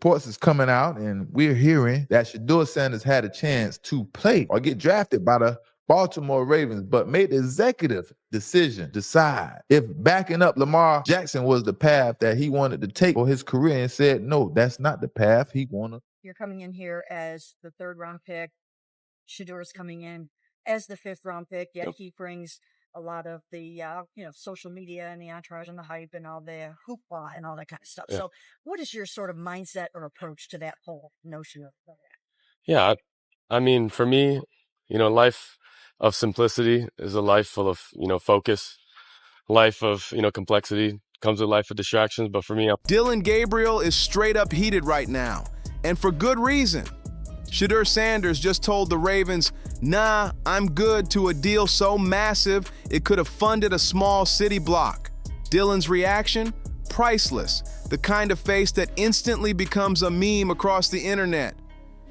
reports is coming out, and we're hearing that Shedeur Sanders had a chance to play or get drafted by the Baltimore Ravens, but made the executive decision, decide if backing up Lamar Jackson was the path that he wanted to take for his career, and said, no, that's not the path he wanted. You're coming in here as the 3rd round pick. Shedeur's coming in as the 5th round pick, yet he brings a lot of the, social media and the entourage and the hype and all the hoopla and all that kind of stuff. So what is your sort of mindset or approach to that whole notion of that? Yeah, I mean, for me, life of simplicity is a life full of, focus. Life of, complexity comes with life of distractions. But for me, Dillon Gabriel is straight up heated right now, and for good reason. Shedeur Sanders just told the Ravens, nah, I'm good, to a deal so massive it could have funded a small city block. Dillon's reaction? Priceless. The kind of face that instantly becomes a meme across the internet.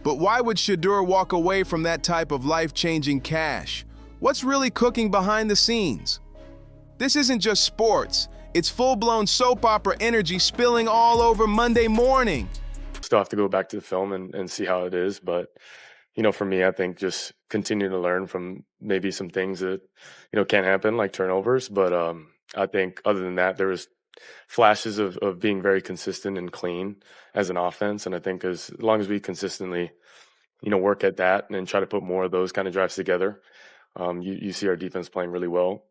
But why would Shedeur walk away from that type of life-changing cash? What's really cooking behind the scenes? This isn't just sports. It's full-blown soap opera energy spilling all over Monday morning. Still have to go back to the film and see how it is. But, for me, I think just continue to learn from maybe some things that, can't happen, like turnovers. But I think other than that, there was flashes of being very consistent and clean as an offense. And I think as long as we consistently, work at that and try to put more of those kind of drives together, you see our defense playing really well.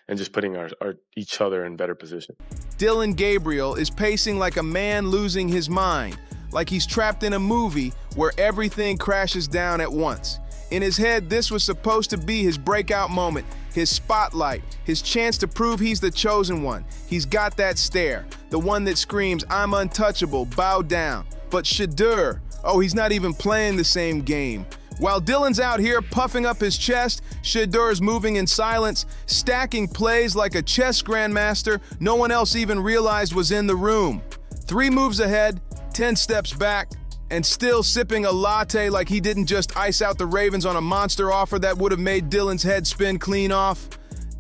And just putting our each other in better position. Dillon Gabriel is pacing like a man losing his mind, like he's trapped in a movie where everything crashes down at once. In his head, this was supposed to be his breakout moment, his spotlight, his chance to prove he's the chosen one. He's got that stare, the one that screams, I'm untouchable, bow down. But Shedeur, he's not even playing the same game. While Dillon's out here puffing up his chest, Shedeur's moving in silence, stacking plays like a chess grandmaster no one else even realized was in the room. 3 moves ahead, 10 steps back, and still sipping a latte like he didn't just ice out the Ravens on a monster offer that would have made Dillon's head spin clean off.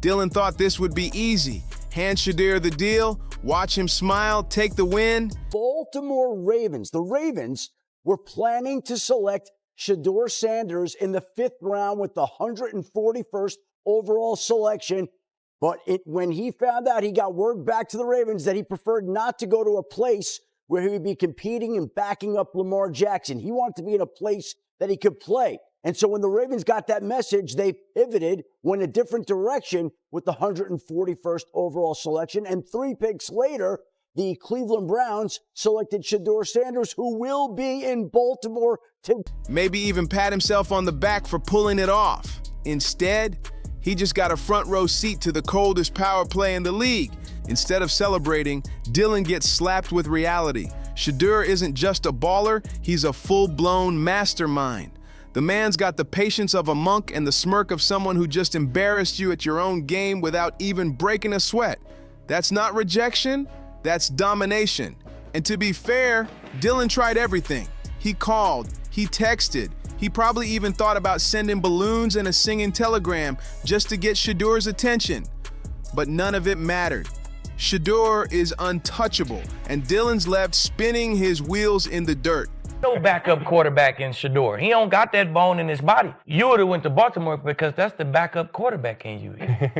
Dillon thought this would be easy. Hand Shedeur the deal, watch him smile, take the win. Baltimore Ravens. The Ravens were planning to select Shedeur Sanders in the 5th round with the 141st overall selection. But when he found out, he got word back to the Ravens that he preferred not to go to a place where he would be competing and backing up Lamar Jackson. He wanted to be in a place that he could play. And so when the Ravens got that message, they pivoted, went a different direction with the 141st overall selection. And 3 picks later, the Cleveland Browns selected Shedeur Sanders, who will be in Baltimore to maybe even pat himself on the back for pulling it off. Instead, he just got a front row seat to the coldest power play in the league. Instead of celebrating, Dillon gets slapped with reality. Shedeur isn't just a baller, he's a full-blown mastermind. The man's got the patience of a monk and the smirk of someone who just embarrassed you at your own game without even breaking a sweat. That's not rejection. That's domination. And to be fair, Dillon tried everything. He called, he texted, he probably even thought about sending balloons and a singing telegram just to get Shedeur's attention. But none of it mattered. Shedeur is untouchable, and Dillon's left spinning his wheels in the dirt. No backup quarterback in Shedeur. He don't got that bone in his body. You would have went to Baltimore because that's the backup quarterback in you.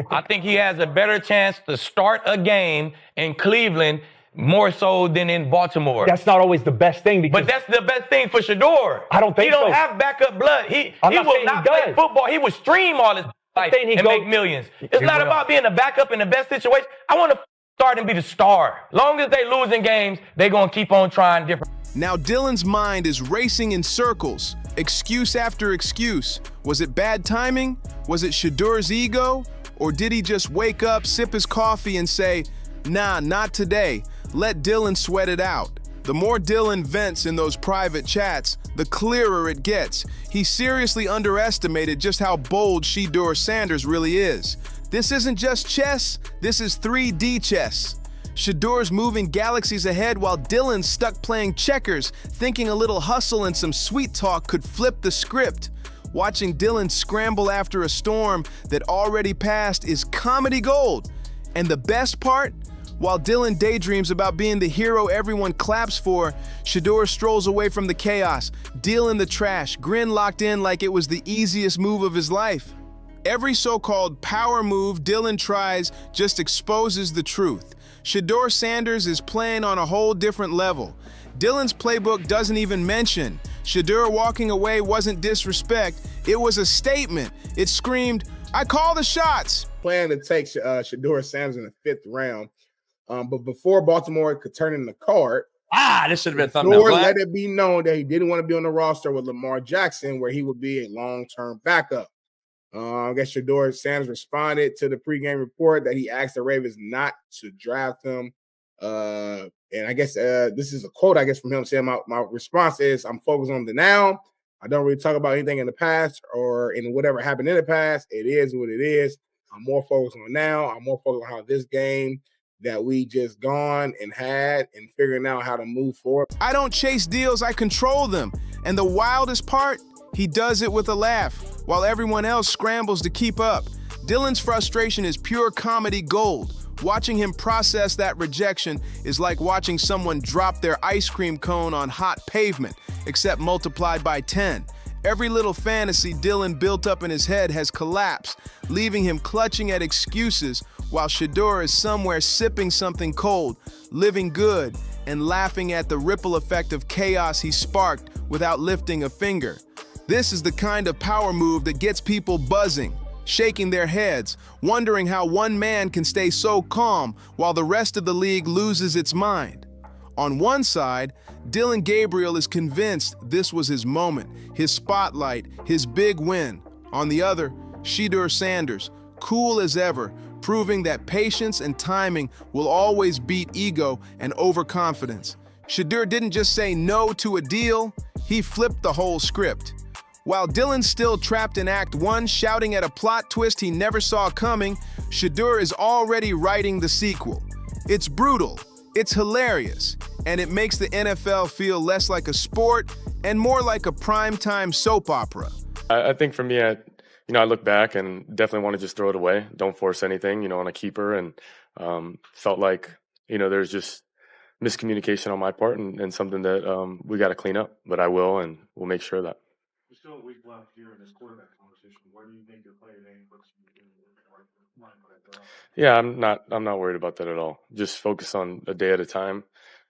I think he has a better chance to start a game in Cleveland more so than in Baltimore. That's not always the best thing. But that's the best thing for Shedeur. I don't think so. He don't have backup blood. He will not play football. He will stream all his life and make millions. It's not about being a backup in the best situation. I want to start and be the star. Long as they losing games, they're going to keep on trying different. Now Dillon's mind is racing in circles, excuse after excuse. Was it bad timing? Was it Shedeur's ego? Or did he just wake up, sip his coffee, and say, nah, not today, let Dillon sweat it out? The more Dillon vents in those private chats, the clearer it gets. He seriously underestimated just how bold Shedeur Sanders really is. This isn't just chess, this is 3D chess. Shedeur's moving galaxies ahead while Dillon's stuck playing checkers, thinking a little hustle and some sweet talk could flip the script. Watching Dillon scramble after a storm that already passed is comedy gold. And the best part? While Dillon daydreams about being the hero everyone claps for, Shedeur strolls away from the chaos, deal in the trash, grin locked in like it was the easiest move of his life. Every so-called power move Dillon tries just exposes the truth. Shedeur Sanders is playing on a whole different level. Dillon's playbook doesn't even mention Shedeur walking away wasn't disrespect, it was a statement. It screamed, "I call the shots." Plan to take Shedeur Sanders in the 5th round. But before Baltimore could turn in the card, this should have been thumbnail. Shedeur let it be known that he didn't want to be on the roster with Lamar Jackson, where he would be a long-term backup. I guess Shedeur Sanders responded to the pregame report that he asked the Ravens not to draft him. And I guess this is a quote, I guess, from him saying, my response is, I'm focused on the now. I don't really talk about anything in the past or in whatever happened in the past. It is what it is. I'm more focused on now. I'm more focused on how this game that we just gone and had and figuring out how to move forward. I don't chase deals, I control them. And the wildest part, he does it with a laugh, while everyone else scrambles to keep up. Dillon's frustration is pure comedy gold. Watching him process that rejection is like watching someone drop their ice cream cone on hot pavement, except multiplied by 10. Every little fantasy Dillon built up in his head has collapsed, leaving him clutching at excuses while Shedeur is somewhere sipping something cold, living good, and laughing at the ripple effect of chaos he sparked without lifting a finger. This is the kind of power move that gets people buzzing, shaking their heads, wondering how one man can stay so calm while the rest of the league loses its mind. On one side, Dillon Gabriel is convinced this was his moment, his spotlight, his big win. On the other, Shedeur Sanders, cool as ever, proving that patience and timing will always beat ego and overconfidence. Shedeur didn't just say no to a deal, he flipped the whole script. While Dillon's still trapped in Act 1, shouting at a plot twist he never saw coming, Shedeur is already writing the sequel. It's brutal, it's hilarious, and it makes the NFL feel less like a sport and more like a primetime soap opera. I think for me, I look back and definitely want to just throw it away. Don't force anything, on a keeper, and felt like, there's just miscommunication on my part and something that we got to clean up. But I will, and we'll make sure of that. There's still a week left here in this quarterback conversation. Where do you think your play today puts you in the right mind? Yeah, I'm not worried about that at all. Just focus on a day at a time.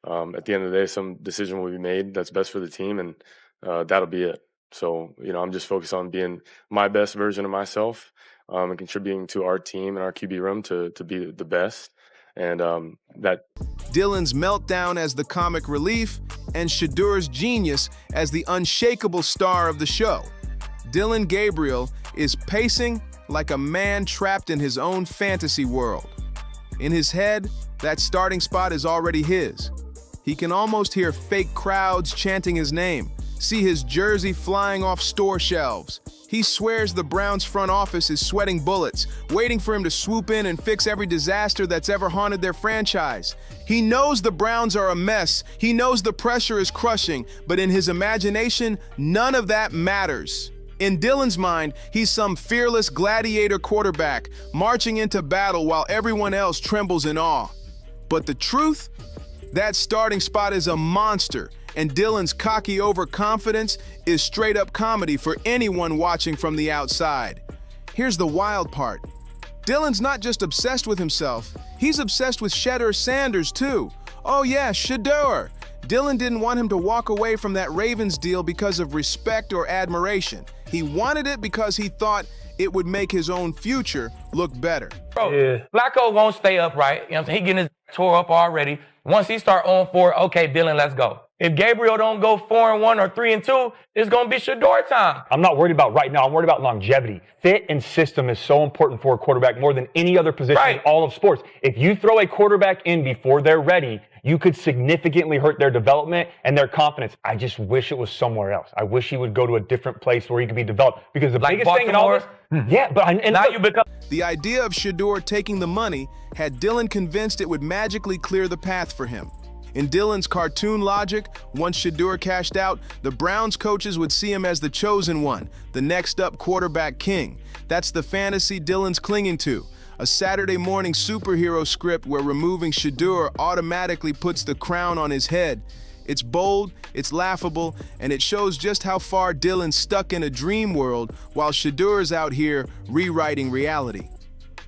At the end of the day, some decision will be made that's best for the team, and that'll be it. So, I'm just focused on being my best version of myself and contributing to our team and our QB room to be the best. And that Dillon's meltdown as the comic relief, and Shedeur's genius as the unshakable star of the show. Dillon Gabriel is pacing like a man trapped in his own fantasy world. In his head, that starting spot is already his. He can almost hear fake crowds chanting his name, see his jersey flying off store shelves. He swears the Browns front office is sweating bullets, waiting for him to swoop in and fix every disaster that's ever haunted their franchise. He knows the Browns are a mess. He knows the pressure is crushing, but in his imagination, none of that matters. In Dillon's mind, he's some fearless gladiator quarterback, marching into battle while everyone else trembles in awe. But the truth? That starting spot is a monster, and Dillon's cocky overconfidence is straight-up comedy for anyone watching from the outside. Here's the wild part. Dillon's not just obsessed with himself, he's obsessed with Shedeur Sanders too. Oh yeah, Shedeur. Dillon didn't want him to walk away from that Ravens deal because of respect or admiration. He wanted it because he thought it would make his own future look better. Bro, Flacco won't stay upright. He getting his tore up already. Once he start on 4, okay, Dillon, let's go. If Gabriel don't go 4-1 or 3-2, it's going to be Shedeur time. I'm not worried about right now. I'm worried about longevity. Fit and system is so important for a quarterback more than any other position in all of sports. If you throw a quarterback in before they're ready, you could significantly hurt their development and their confidence. I just wish it was somewhere else. I wish he would go to a different place where he could be developed. Because the biggest thing in all this, now you become. The idea of Shedeur taking the money had Dillon convinced it would magically clear the path for him. In Dillon's cartoon logic, once Shedeur cashed out, the Browns coaches would see him as the chosen one, the next up quarterback king. That's the fantasy Dillon's clinging to, a Saturday morning superhero script where removing Shedeur automatically puts the crown on his head. It's bold, it's laughable, and it shows just how far Dillon's stuck in a dream world while Shedeur's out here rewriting reality.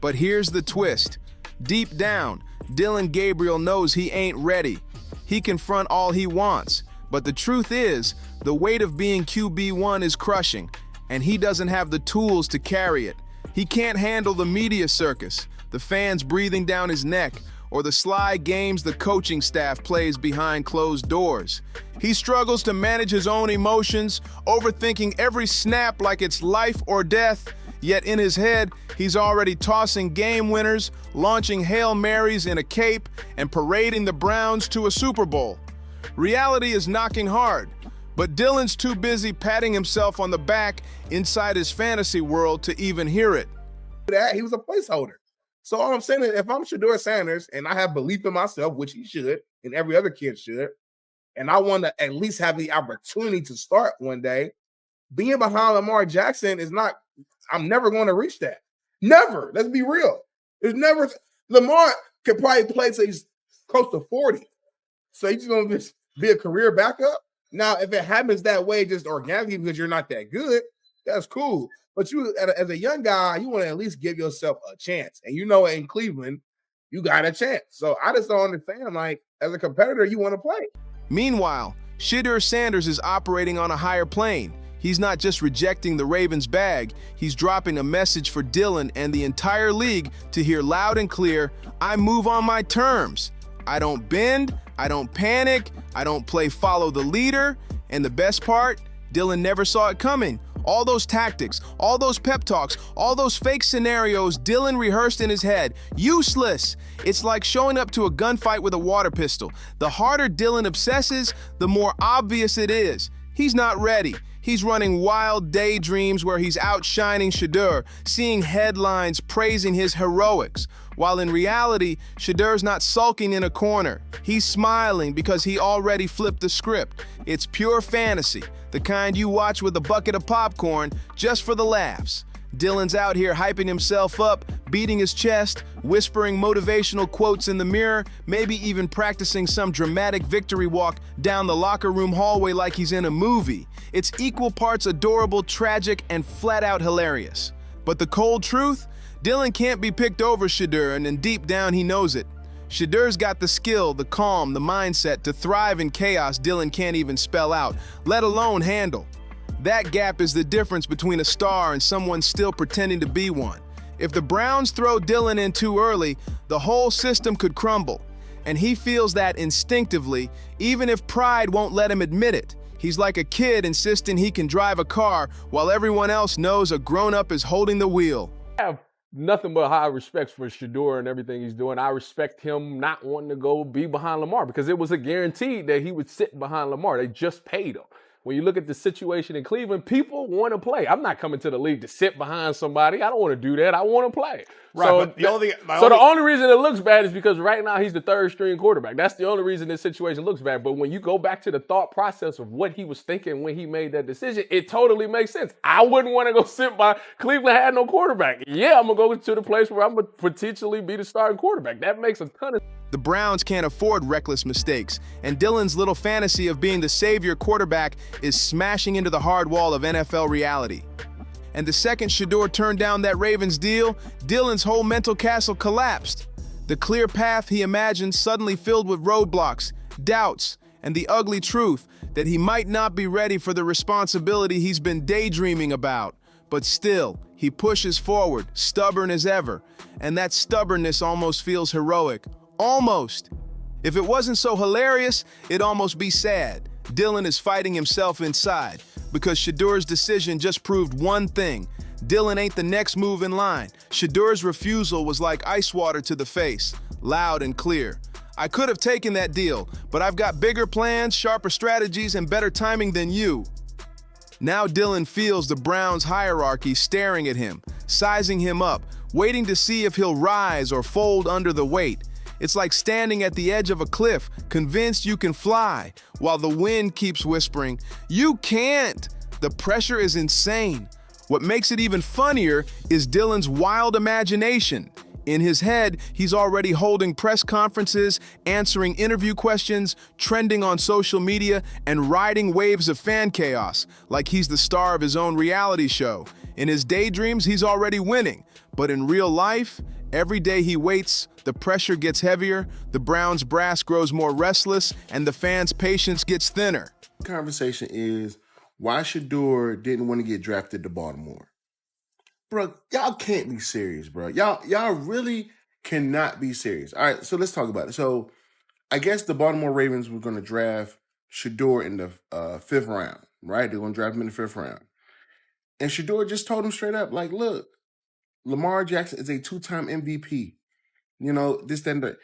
But here's the twist. Deep down, Dillon Gabriel knows he ain't ready. He can front all he wants, but the truth is, the weight of being QB1 is crushing, and he doesn't have the tools to carry it. He can't handle the media circus, the fans breathing down his neck, or the sly games the coaching staff plays behind closed doors. He struggles to manage his own emotions, overthinking every snap like it's life or death, yet in his head, he's already tossing game winners, launching Hail Marys in a cape, and parading the Browns to a Super Bowl. Reality is knocking hard, but Dillon's too busy patting himself on the back inside his fantasy world to even hear it. That he was a placeholder. So all I'm saying is, if I'm Shedeur Sanders and I have belief in myself, which he should, and every other kid should, and I want to at least have the opportunity to start one day, being behind Lamar Jackson is not, I'm never going to reach that. Never. Let's be real. There's never, Lamar could probably play till he's close to 40. So he's going to just be a career backup. Now, if it happens that way, just organically because you're not that good, that's cool. But you, as a young guy, you want to at least give yourself a chance. And you know, in Cleveland, you got a chance. So I just don't understand, like, as a competitor, you want to play. Meanwhile, Shedeur Sanders is operating on a higher plane. He's not just rejecting the Ravens' bag, he's dropping a message for Dillon and the entire league to hear loud and clear, I move on my terms. I don't bend, I don't panic, I don't play follow the leader, and the best part, Dillon never saw it coming. All those tactics, all those pep talks, all those fake scenarios Dillon rehearsed in his head, useless. It's like showing up to a gunfight with a water pistol. The harder Dillon obsesses, the more obvious it is. He's not ready. He's running wild daydreams where he's outshining Shedeur, seeing headlines praising his heroics. While in reality, Shedeur's not sulking in a corner. He's smiling because he already flipped the script. It's pure fantasy, the kind you watch with a bucket of popcorn just for the laughs. Dillon's out here hyping himself up, beating his chest, whispering motivational quotes in the mirror, maybe even practicing some dramatic victory walk down the locker room hallway like he's in a movie. It's equal parts adorable, tragic, and flat-out hilarious. But the cold truth? Dillon can't be picked over Shedeur, and deep down he knows it. Shedeur's got the skill, the calm, the mindset to thrive in chaos Dillon can't even spell out, let alone handle. That gap is the difference between a star and someone still pretending to be one. If the Browns throw Dillon in too early, the whole system could crumble. And he feels that instinctively, even if pride won't let him admit it. He's like a kid insisting he can drive a car while everyone else knows a grown-up is holding the wheel. I have nothing but high respect for Shedeur and everything he's doing. I respect him not wanting to go be behind Lamar because it was a guarantee that he would sit behind Lamar. They just paid him. When you look at the situation in Cleveland, people want to play. I'm not coming to the league to sit behind somebody. I don't want to do that. I want to play. Right, So, but the only reason it looks bad is because right now he's the third string quarterback. That's the only reason this situation looks bad. But when you go back to the thought process of what he was thinking when he made that decision, it totally makes sense. I wouldn't want to go sit by Cleveland had no quarterback. Yeah, I'm going to go to the place where I'm going to potentially be the starting quarterback. That makes a ton of sense. The Browns can't afford reckless mistakes, and Dillon's little fantasy of being the savior quarterback is smashing into the hard wall of NFL reality. And the second Shedeur turned down that Ravens deal, Dillon's whole mental castle collapsed. The clear path he imagined suddenly filled with roadblocks, doubts, and the ugly truth that he might not be ready for the responsibility he's been daydreaming about. But still, he pushes forward, stubborn as ever, and that stubbornness almost feels heroic. Almost. If it wasn't so hilarious, it'd almost be sad. Dillon is fighting himself inside because Shedeur's decision just proved one thing. Dillon ain't the next move in line. Shedeur's refusal was like ice water to the face, loud and clear. I could have taken that deal, but I've got bigger plans, sharper strategies, and better timing than you. Now Dillon feels the Browns' hierarchy staring at him, sizing him up, waiting to see if he'll rise or fold under the weight. It's like standing at the edge of a cliff, convinced you can fly, while the wind keeps whispering, "You can't!" The pressure is insane. What makes it even funnier is Dillon's wild imagination. In his head, he's already holding press conferences, answering interview questions, trending on social media, and riding waves of fan chaos, like he's the star of his own reality show. In his daydreams, he's already winning. But in real life, every day he waits, the pressure gets heavier, the Browns' brass grows more restless, and the fans' patience gets thinner. The conversation is why Shedeur didn't want to get drafted to Baltimore. Bro, y'all can't be serious, bro. Y'all really cannot be serious. All right, so let's talk about it. So I guess the Baltimore Ravens were going to draft Shedeur in the 5th round, right? They're going to draft him in the 5th round. And Shedeur just told him straight up, like, look, Lamar Jackson is a 2-time MVP. You know, this, that, and that.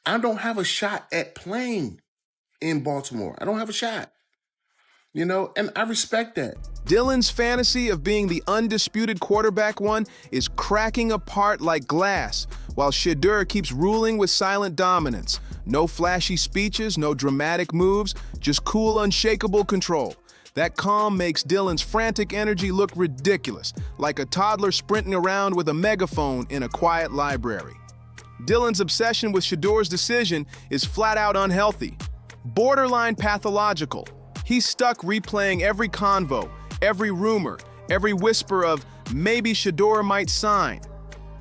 I don't have a shot at playing in Baltimore. I don't have a shot. You know, and I respect that. Dillon's fantasy of being the undisputed quarterback one is cracking apart like glass, while Shedeur keeps ruling with silent dominance. No flashy speeches, no dramatic moves, just cool, unshakable control. That calm makes Dillon's frantic energy look ridiculous, like a toddler sprinting around with a megaphone in a quiet library. Dillon's obsession with Shedeur's decision is flat out unhealthy, borderline pathological. He's stuck replaying every convo, every rumor, every whisper of maybe Shedeur might sign.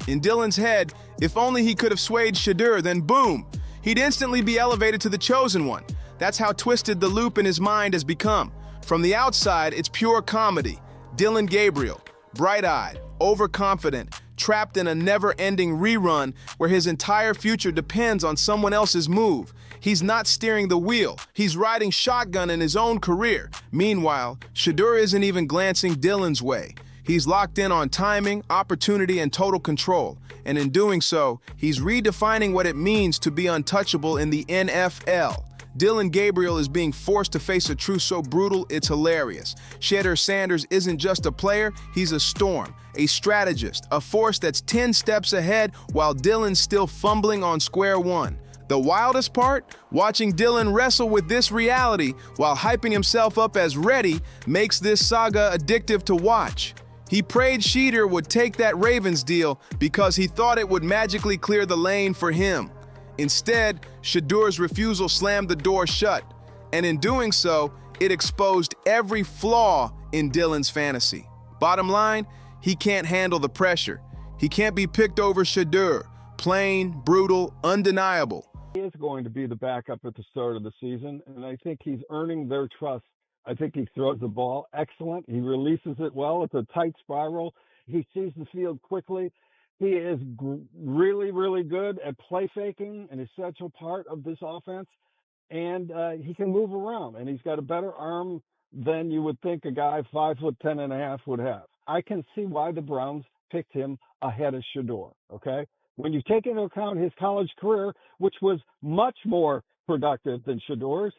In Dillon's head, if only he could have swayed Shedeur, then boom, he'd instantly be elevated to the chosen one. That's how twisted the loop in his mind has become. From the outside, it's pure comedy. Dillon Gabriel, bright-eyed, overconfident, trapped in a never-ending rerun where his entire future depends on someone else's move. He's not steering the wheel. He's riding shotgun in his own career. Meanwhile, Shedeur isn't even glancing Dillon's way. He's locked in on timing, opportunity, and total control. And in doing so, he's redefining what it means to be untouchable in the NFL. Dillon Gabriel is being forced to face a truth so brutal, it's hilarious. Shedeur Sanders isn't just a player, he's a storm, a strategist, a force that's 10 steps ahead while Dillon's still fumbling on square one. The wildest part? Watching Dillon wrestle with this reality while hyping himself up as ready makes this saga addictive to watch. He prayed Shedeur would take that Ravens deal because he thought it would magically clear the lane for him. Instead, Shedeur's refusal slammed the door shut, and in doing so, it exposed every flaw in Dillon's fantasy. Bottom line, he can't handle the pressure. He can't be picked over Shedeur. Plain, brutal, undeniable. He is going to be the backup at the start of the season, and I think he's earning their trust. I think he throws the ball excellent. He releases it well. It's a tight spiral. He sees the field quickly. He is really, really good at play faking, an essential part of this offense. And he can move around, and he's got a better arm than you would think a guy 5'10.5" would have. I can see why the Browns picked him ahead of Shedeur, okay? When you take into account his college career, which was much more productive than Shedeur's,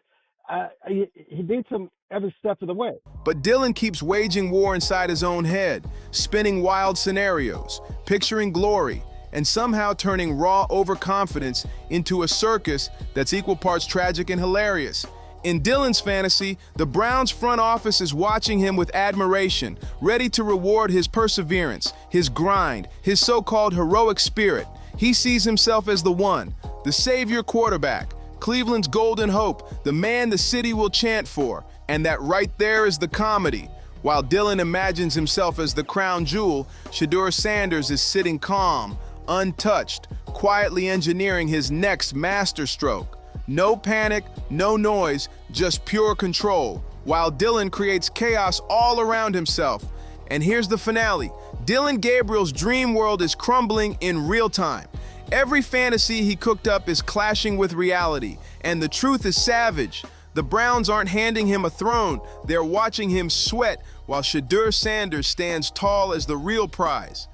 he beats him every step of the way. But Dillon keeps waging war inside his own head, spinning wild scenarios, picturing glory, and somehow turning raw overconfidence into a circus that's equal parts tragic and hilarious. In Dillon's fantasy, the Browns front office is watching him with admiration, ready to reward his perseverance, his grind, his so-called heroic spirit. He sees himself as the one, the savior quarterback, Cleveland's golden hope, the man the city will chant for. And that right there is the comedy. While Dillon imagines himself as the crown jewel, Shedeur Sanders is sitting calm, untouched, quietly engineering his next masterstroke. No panic, no noise, just pure control, while Dillon creates chaos all around himself. And here's the finale. Dillon Gabriel's dream world is crumbling in real time. Every fantasy he cooked up is clashing with reality, and the truth is savage. The Browns aren't handing him a throne, they're watching him sweat while Shedeur Sanders stands tall as the real prize.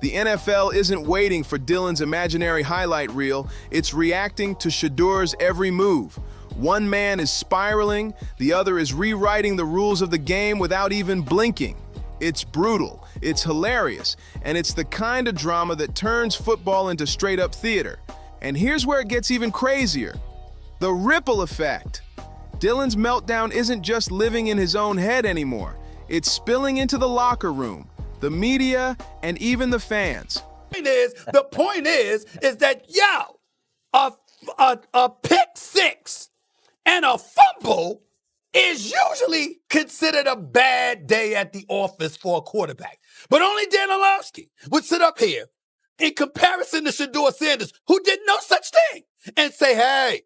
The NFL isn't waiting for Dillon's imaginary highlight reel, it's reacting to Shedeur's every move. One man is spiraling, the other is rewriting the rules of the game without even blinking. It's brutal, it's hilarious, and it's the kind of drama that turns football into straight-up theater. And here's where it gets even crazier. The ripple effect. Dillon's meltdown isn't just living in his own head anymore. It's spilling into the locker room, the media, and even the fans. The point is that, a pick six and a fumble is usually considered a bad day at the office for a quarterback. But only Dan Orlovsky would sit up here in comparison to Shedeur Sanders, who did no such thing, and say, hey,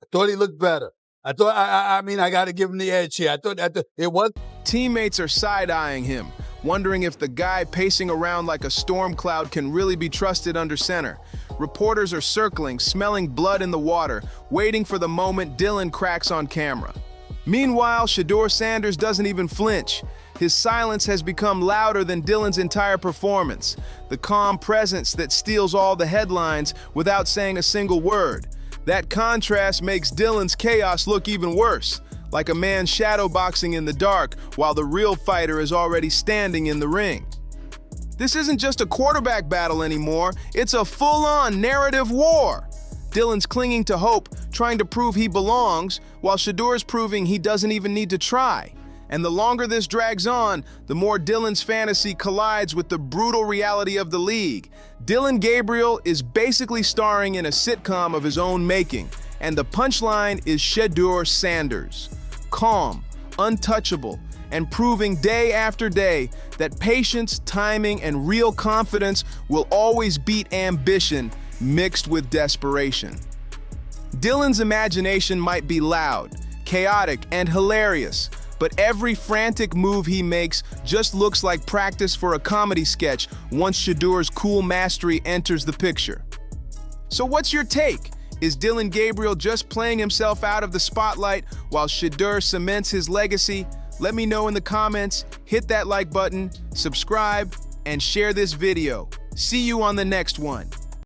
I thought he looked better. I got to give him the edge here. I thought it was. Teammates are side-eyeing him, wondering if the guy pacing around like a storm cloud can really be trusted under center. Reporters are circling, smelling blood in the water, waiting for the moment Dillon cracks on camera. Meanwhile, Shedeur Sanders doesn't even flinch. His silence has become louder than Dillon's entire performance, the calm presence that steals all the headlines without saying a single word. That contrast makes Dillon's chaos look even worse, like a man shadowboxing in the dark while the real fighter is already standing in the ring. This isn't just a quarterback battle anymore, it's a full-on narrative war. Dillon's clinging to hope, trying to prove he belongs, while Shedeur's proving he doesn't even need to try. And the longer this drags on, the more Dillon's fantasy collides with the brutal reality of the league. Dillon Gabriel is basically starring in a sitcom of his own making, and the punchline is Shedeur Sanders. Calm, untouchable, and proving day after day that patience, timing, and real confidence will always beat ambition mixed with desperation. Dillon's imagination might be loud, chaotic, and hilarious, but every frantic move he makes just looks like practice for a comedy sketch once Shedeur's cool mastery enters the picture. So what's your take? Is Dillon Gabriel just playing himself out of the spotlight while Shedeur cements his legacy? Let me know in the comments, hit that like button, subscribe, and share this video. See you on the next one.